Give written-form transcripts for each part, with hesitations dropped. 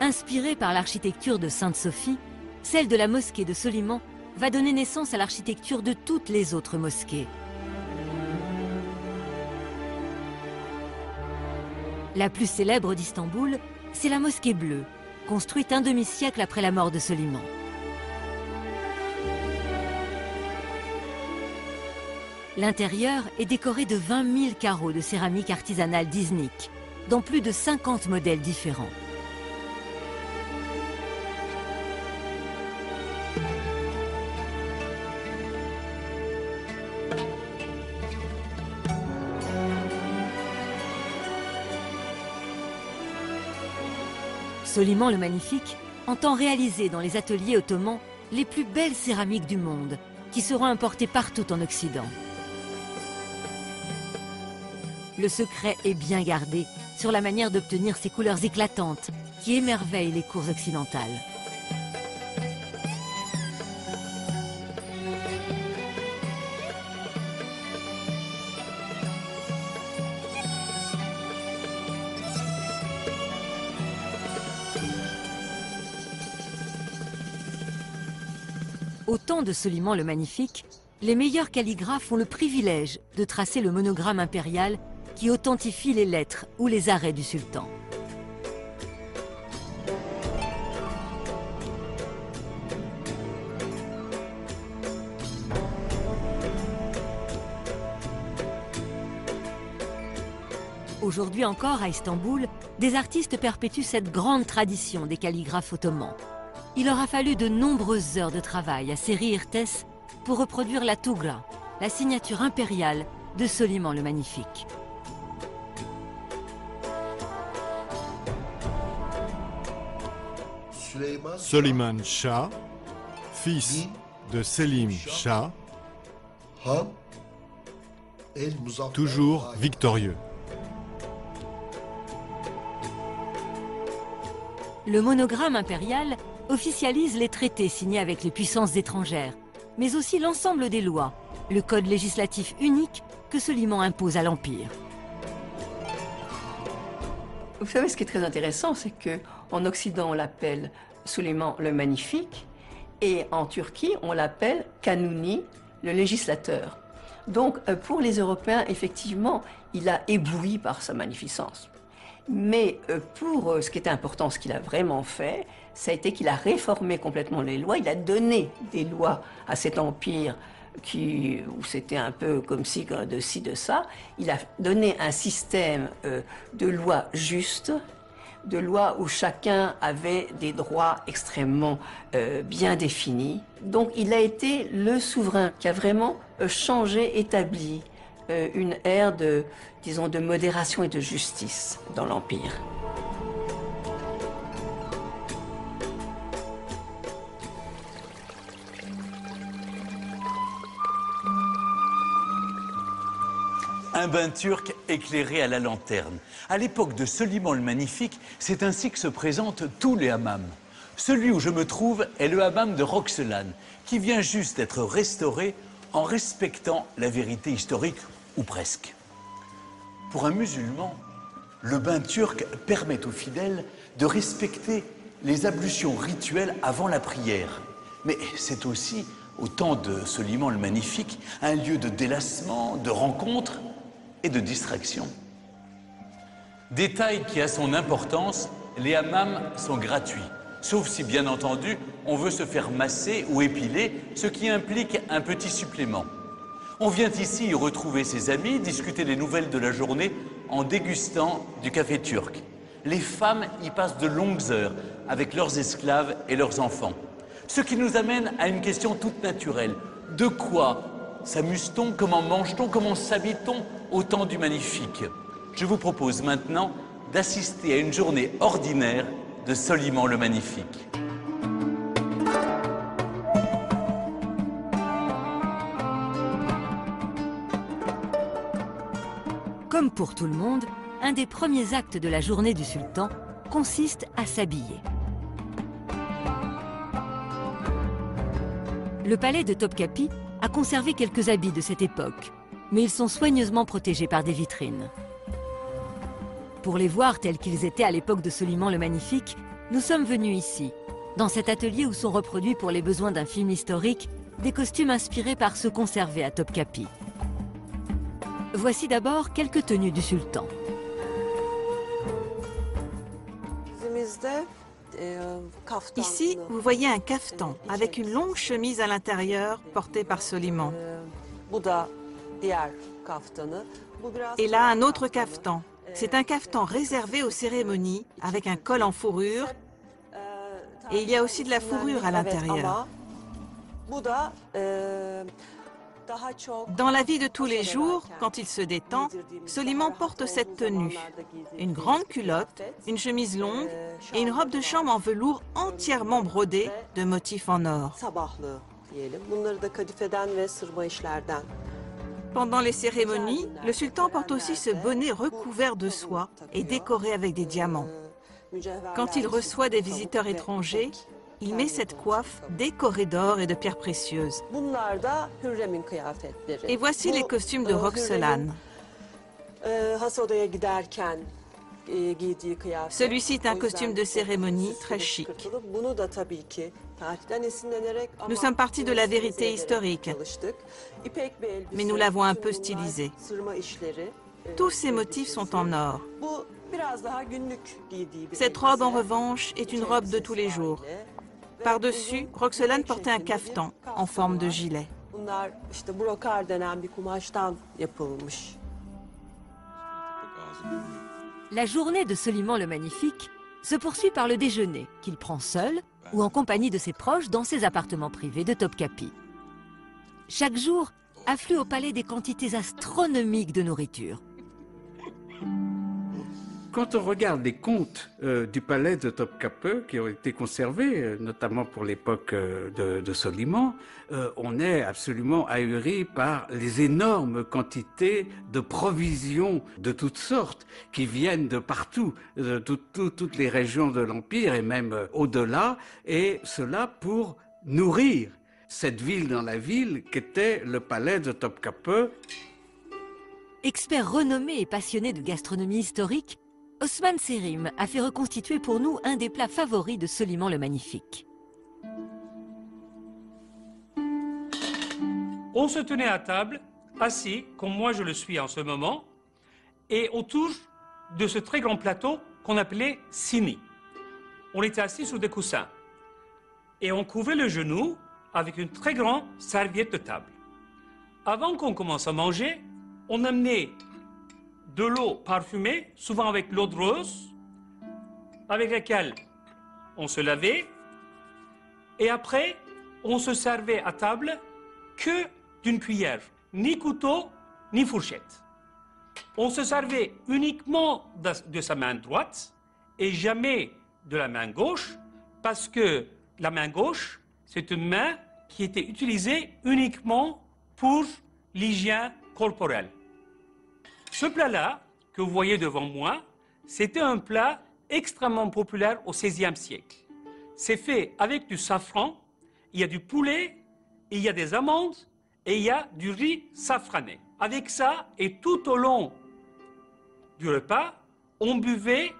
Inspirée par l'architecture de Sainte-Sophie, celle de la mosquée de Soliman va donner naissance à l'architecture de toutes les autres mosquées. La plus célèbre d'Istanbul, c'est la mosquée bleue, construite un demi-siècle après la mort de Soliman. L'intérieur est décoré de 20 000 carreaux de céramique artisanale d'Iznik, dans plus de 50 modèles différents. Soliman le Magnifique entend réaliser dans les ateliers ottomans les plus belles céramiques du monde, qui seront importées partout en Occident. Le secret est bien gardé sur la manière d'obtenir ces couleurs éclatantes qui émerveillent les cours occidentales. Au temps de Soliman le Magnifique, les meilleurs calligraphes ont le privilège de tracer le monogramme impérial qui authentifie les lettres ou les arrêts du sultan. Aujourd'hui encore, à Istanbul, des artistes perpétuent cette grande tradition des calligraphes ottomans. Il aura fallu de nombreuses heures de travail à Seri Irtes pour reproduire la Tougra, la signature impériale de Soliman le Magnifique. Soliman Shah, fils de Selim Shah, toujours victorieux. Le monogramme impérial officialise les traités signés avec les puissances étrangères, mais aussi l'ensemble des lois, le code législatif unique que Soliman impose à l'Empire. Vous savez, ce qui est très intéressant, c'est qu'en Occident, on l'appelle Soliman le Magnifique, et en Turquie, on l'appelle Kanuni, le législateur. Donc, pour les Européens, effectivement, il a ébloui par sa magnificence. Mais pour ce qui était important, ce qu'il a vraiment fait, ça a été qu'il a réformé complètement les lois. Il a donné des lois à cet empire où c'était un peu comme si, de ci, de ça. Il a donné un système de lois justes, de lois où chacun avait des droits extrêmement bien définis. Donc il a été le souverain qui a vraiment changé, établi une ère de, disons, de modération et de justice dans l'Empire. Un bain turc éclairé à la lanterne. À l'époque de Soliman le Magnifique, c'est ainsi que se présentent tous les hammams. Celui où je me trouve est le hammam de Roxelane, qui vient juste d'être restauré en respectant la vérité historique, ou presque. Pour un musulman, le bain turc permet aux fidèles de respecter les ablutions rituelles avant la prière. Mais c'est aussi, au temps de Soliman le Magnifique, un lieu de délassement, de rencontre et de distraction. Détail qui a son importance, les hammams sont gratuits. Sauf si, bien entendu, on veut se faire masser ou épiler, ce qui implique un petit supplément. On vient ici y retrouver ses amis, discuter des nouvelles de la journée en dégustant du café turc. Les femmes y passent de longues heures avec leurs esclaves et leurs enfants. Ce qui nous amène à une question toute naturelle. De quoi s'amuse-t-on? Comment mange-t-on? Comment s'habille-t-on au temps du Magnifique? Je vous propose maintenant d'assister à une journée ordinaire de Soliman le Magnifique. Comme pour tout le monde, un des premiers actes de la journée du sultan consiste à s'habiller. Le palais de Topkapi a conservé quelques habits de cette époque, mais ils sont soigneusement protégés par des vitrines. Pour les voir tels qu'ils étaient à l'époque de Soliman le Magnifique, Nous sommes venus ici, dans cet atelier où sont reproduits pour les besoins d'un film historique des costumes inspirés par ceux conservés à Topkapi. Voici d'abord quelques tenues du sultan. Ici, vous voyez un caftan avec une longue chemise à l'intérieur portée par Soliman. Et là, un autre caftan. C'est un caftan réservé aux cérémonies avec un col en fourrure. Et il y a aussi de la fourrure à l'intérieur. Dans la vie de tous les jours, quand il se détend, Soliman porte cette tenue. Une grande culotte, une chemise longue et une robe de chambre en velours entièrement brodée de motifs en or. Pendant les cérémonies, le sultan porte aussi ce bonnet recouvert de soie et décoré avec des diamants. Quand il reçoit des visiteurs étrangers, il met cette coiffe décorée d'or et de pierres précieuses. Et voici les costumes de Roxelane. Celui-ci est un costume de cérémonie très chic. Nous sommes partis de la vérité historique, mais nous l'avons un peu stylisé. Tous ces motifs sont en or. Cette robe, en revanche, est une robe de tous les jours. Par-dessus, Roxelane portait un caftan en forme de gilet. La journée de Soliman le Magnifique se poursuit par le déjeuner qu'il prend seul ou en compagnie de ses proches dans ses appartements privés de Topkapi. Chaque jour, affluent au palais des quantités astronomiques de nourriture. Quand on regarde les contes du palais de Topkapi qui ont été conservés, notamment pour l'époque de Soliman, on est absolument ahuri par les énormes quantités de provisions de toutes sortes qui viennent de partout, de toutes les régions de l'Empire et même au-delà, et cela pour nourrir cette ville dans la ville qu'était le palais de Topkapi. Expert renommé et passionné de gastronomie historique, Osman Serim a fait reconstituer pour nous un des plats favoris de Soliman le Magnifique. On se tenait à table, assis, comme moi je le suis en ce moment, et autour de ce très grand plateau qu'on appelait sini. On était assis sur des coussins, et on couvrait le genou avec une très grande serviette de table. Avant qu'on commence à manger, on amenait de l'eau parfumée, souvent avec l'eau de rose, avec laquelle on se lavait, et après, on se servait à table que d'une cuillère, ni couteau, ni fourchette. On se servait uniquement de sa main droite et jamais de la main gauche, parce que la main gauche, c'est une main qui était utilisée uniquement pour l'hygiène corporelle. Ce plat-là, que vous voyez devant moi, c'était un plat extrêmement populaire au XVIe siècle. C'est fait avec du safran, il y a du poulet, il y a des amandes et il y a du riz safrané. Avec ça, et tout au long du repas, on buvait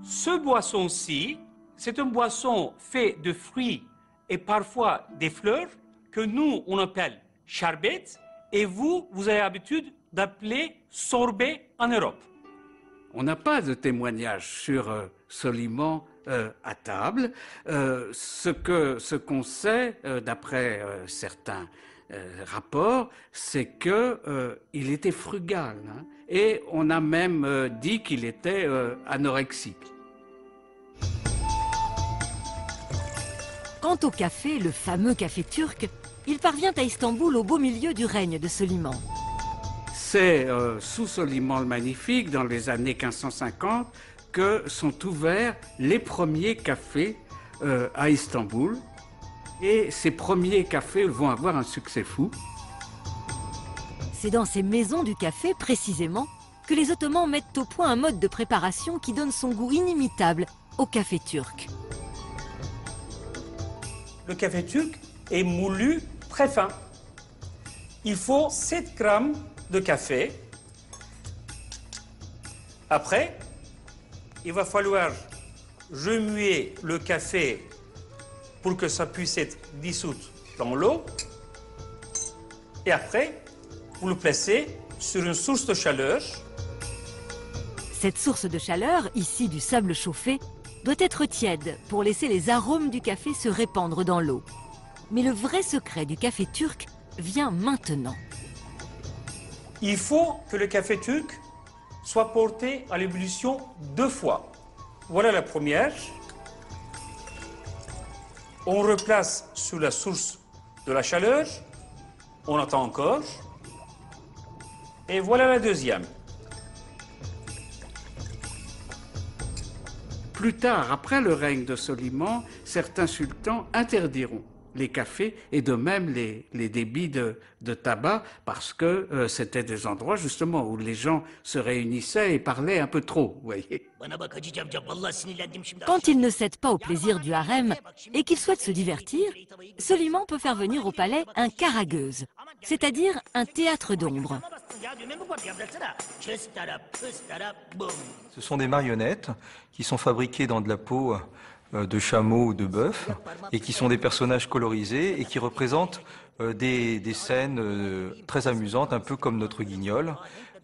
ce boisson-ci. C'est une boisson faite de fruits et parfois des fleurs que nous, on appelle charbet, et vous avez l'habitude d'appeler sorbet en Europe. On n'a pas de témoignage sur Soliman à table. Ce qu'on sait, d'après certains rapports, c'est qu'il était frugal. Hein, et on a même dit qu'il était anorexique. Quant au café, le fameux café turc, il parvient à Istanbul au beau milieu du règne de Soliman. C'est sous Soliman le Magnifique, dans les années 1550, que sont ouverts les premiers cafés à Istanbul. Et ces premiers cafés vont avoir un succès fou. C'est dans ces maisons du café, précisément, que les Ottomans mettent au point un mode de préparation qui donne son goût inimitable au café turc. Le café turc est moulu très fin. Il faut 7 grammes de café. Après, il va falloir remuez le café pour que ça puisse être dissous dans l'eau. Et après, vous le placez sur une source de chaleur. Cette source de chaleur, ici du sable chauffé, doit être tiède pour laisser les arômes du café se répandre dans l'eau. Mais le vrai secret du café turc vient maintenant. Il faut que le café turc soit porté à l'ébullition 2 fois. Voilà la première. On replace sur la source de la chaleur. On attend encore. Et voilà la deuxième. Plus tard, après le règne de Soliman, certains sultans interdiront les cafés et de même les débits de tabac parce que c'était des endroits justement où les gens se réunissaient et parlaient un peu trop, vous voyez. Quand il ne cède pas au plaisir du harem et qu'il souhaite se divertir, Soliman peut faire venir au palais un karagueuse, c'est-à-dire un théâtre d'ombre. Ce sont des marionnettes qui sont fabriquées dans de la peau de chameau ou de bœuf et qui sont des personnages colorisés et qui représentent des scènes très amusantes, un peu comme notre Guignol,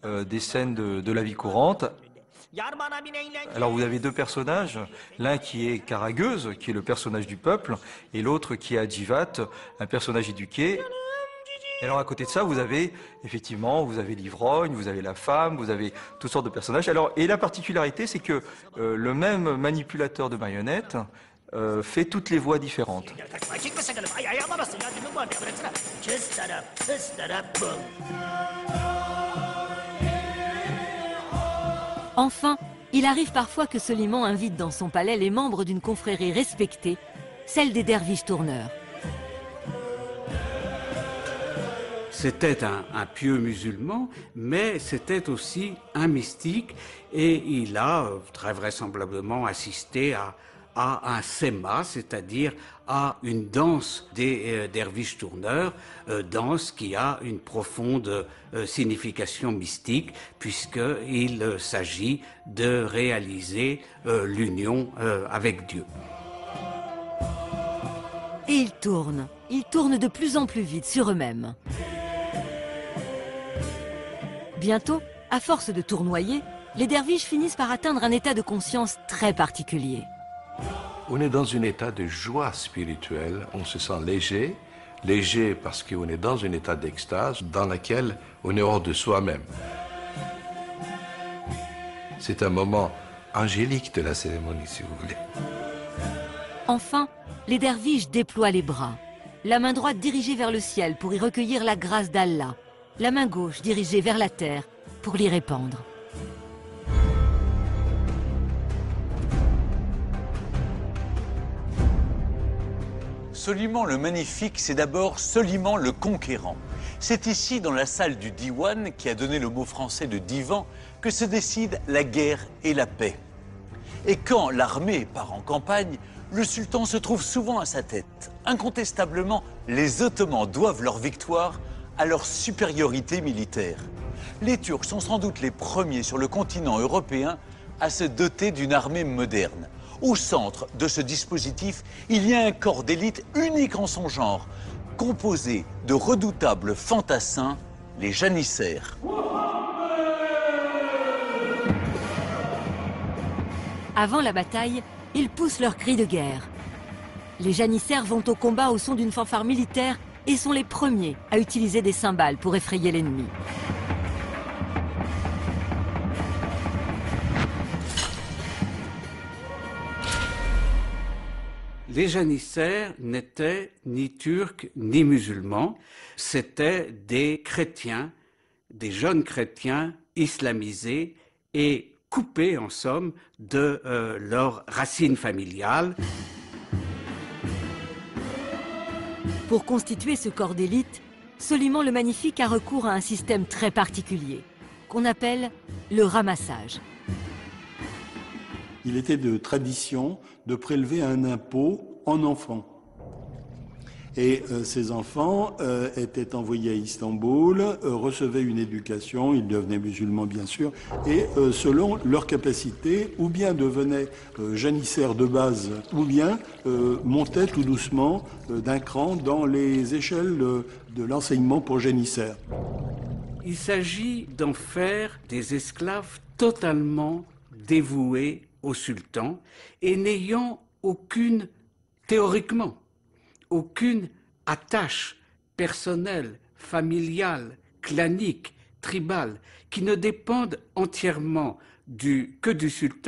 des scènes de la vie courante. Alors vous avez deux personnages, l'un qui est Karagueuse, qui est le personnage du peuple, et l'autre qui est Hacivat, un personnage éduqué. Et alors à côté de ça, vous avez effectivement, vous avez l'ivrogne, vous avez la femme, vous avez toutes sortes de personnages. Alors, et la particularité, c'est que le même manipulateur de marionnettes fait toutes les voix différentes. Enfin, il arrive parfois que Soliman invite dans son palais les membres d'une confrérie respectée, celle des derviches tourneurs. C'était un pieux musulman, mais c'était aussi un mystique et il a très vraisemblablement assisté à un séma, c'est-à-dire à une danse des derviches tourneurs, danse qui a une profonde signification mystique puisqu'il s'agit de réaliser l'union avec Dieu. Et ils tournent de plus en plus vite sur eux-mêmes. Bientôt, à force de tournoyer, les derviches finissent par atteindre un état de conscience très particulier. On est dans un état de joie spirituelle, on se sent léger, léger parce qu'on est dans un état d'extase dans lequel on est hors de soi-même. C'est un moment angélique de la cérémonie, si vous voulez. Enfin, les derviches déploient les bras, la main droite dirigée vers le ciel pour y recueillir la grâce d'Allah, la main gauche dirigée vers la terre pour l'y répandre. Soliman le Magnifique, c'est d'abord Soliman le Conquérant. C'est ici, dans la salle du Diwan, qui a donné le mot français de divan, que se décident la guerre et la paix. Et quand l'armée part en campagne, le sultan se trouve souvent à sa tête. Incontestablement, les Ottomans doivent leur victoire à leur supériorité militaire. Les Turcs sont sans doute les premiers sur le continent européen à se doter d'une armée moderne. Au centre de ce dispositif, il y a un corps d'élite unique en son genre, composé de redoutables fantassins, les janissaires. Avant la bataille, ils poussent leurs cris de guerre. Les janissaires vont au combat au son d'une fanfare militaire et sont les premiers à utiliser des cymbales pour effrayer l'ennemi. Les janissaires n'étaient ni turcs ni musulmans, c'étaient des chrétiens, des jeunes chrétiens islamisés et coupés en somme de leurs racines familiales. Pour constituer ce corps d'élite, Soliman le Magnifique a recours à un système très particulier, qu'on appelle le ramassage. Il était de tradition de prélever un impôt en enfant. Et ces enfants étaient envoyés à Istanbul, recevaient une éducation, ils devenaient musulmans bien sûr, et selon leur capacité, ou bien devenaient janissaires de base, ou bien montaient tout doucement d'un cran dans les échelles de l'enseignement pour janissaires. Il s'agit d'en faire des esclaves totalement dévoués au sultan et n'ayant théoriquement, aucune attache personnelle, familiale, clanique, tribale, qui ne dépendent entièrement que du sultan.